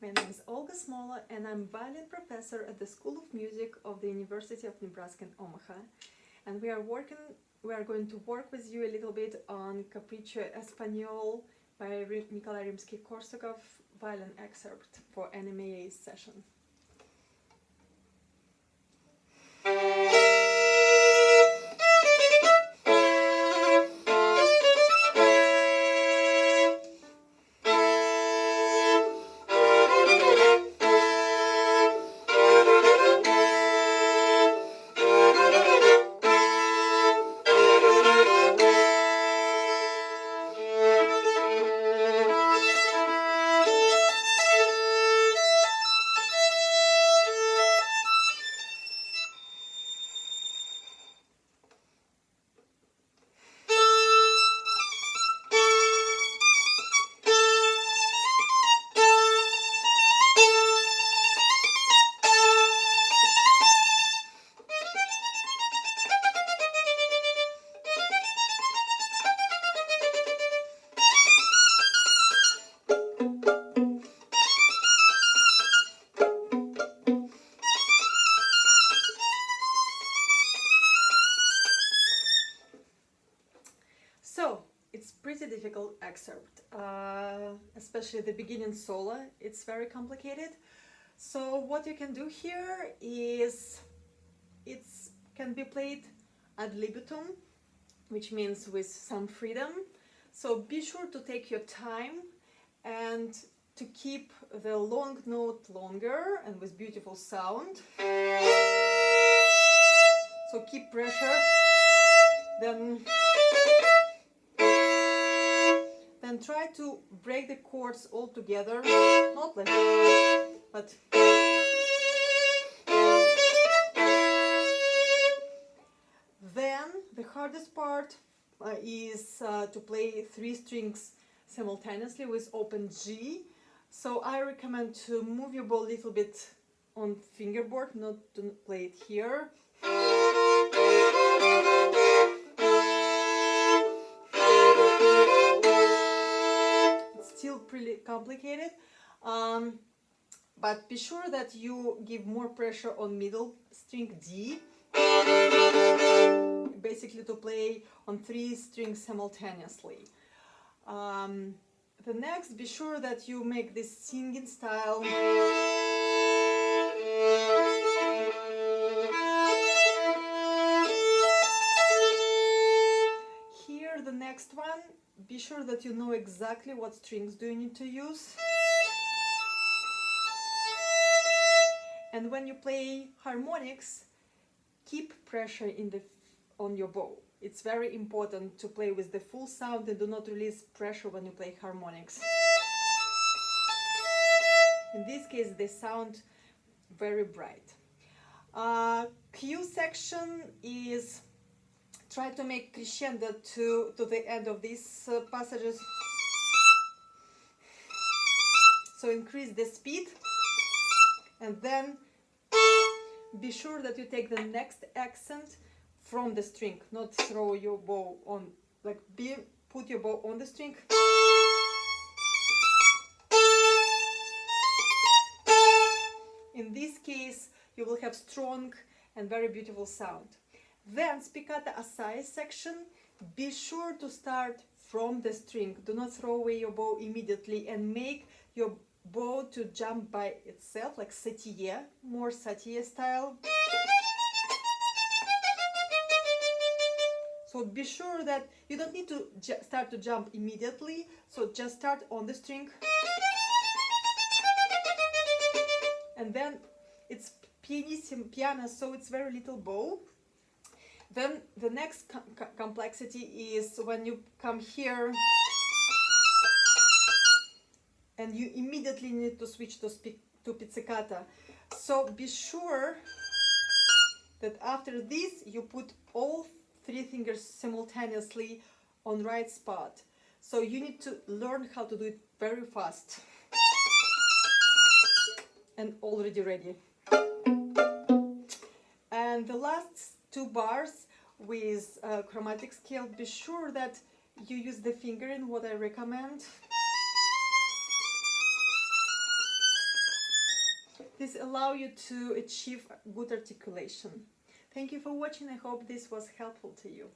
My name is Olga Smola and I'm violin professor at the School of Music of the University of Nebraska in Omaha. And we are going to work with you a little bit on Capriccio Espagnol by Nikolai Rimsky-Korsakov violin excerpt for NMEA session. So, it's pretty difficult excerpt, especially the beginning solo. It's very complicated. So what you can do here is it can be played ad libitum, which means with some freedom. So be sure to take your time and to keep the long note longer and with beautiful sound. So keep pressure, then try to break the chords all together, not like but then the hardest part is to play 3 strings simultaneously with open G. So I recommend to move your bow a little bit on fingerboard, not to play it here. Still pretty complicated, but be sure that you give more pressure on middle string D, basically to play on 3 strings simultaneously. The next, be sure that you make this singing style. Here, the next one, be sure that you know exactly what strings do you need to use. And when you play harmonics, keep pressure on your bow. It's very important to play with the full sound and do not release pressure when you play harmonics. In this case, they sound very bright. Q section is try to make crescendo to the end of these passages. So increase the speed and then be sure that you take the next accent from the string, not throw your bow on, like put your bow on the string. In this case, you will have strong and very beautiful sound. Then spiccato assai section, be sure to start from the string. Do not throw away your bow immediately and make your bow to jump by itself, like sautille, more sautille style. So be sure that you don't need to start to jump immediately, so just start on the string. And then it's pianissimo piano, so it's very little bow. Then the next complexity is when you come here and you immediately need to switch to pizzicata. So be sure that after this you put all 3 fingers simultaneously on right spot. So you need to learn how to do it very fast. And already ready. And the last 2 bars with chromatic scale, be sure that you use the fingering, what I recommend. This allows you to achieve good articulation. Thank you for watching. I hope this was helpful to you.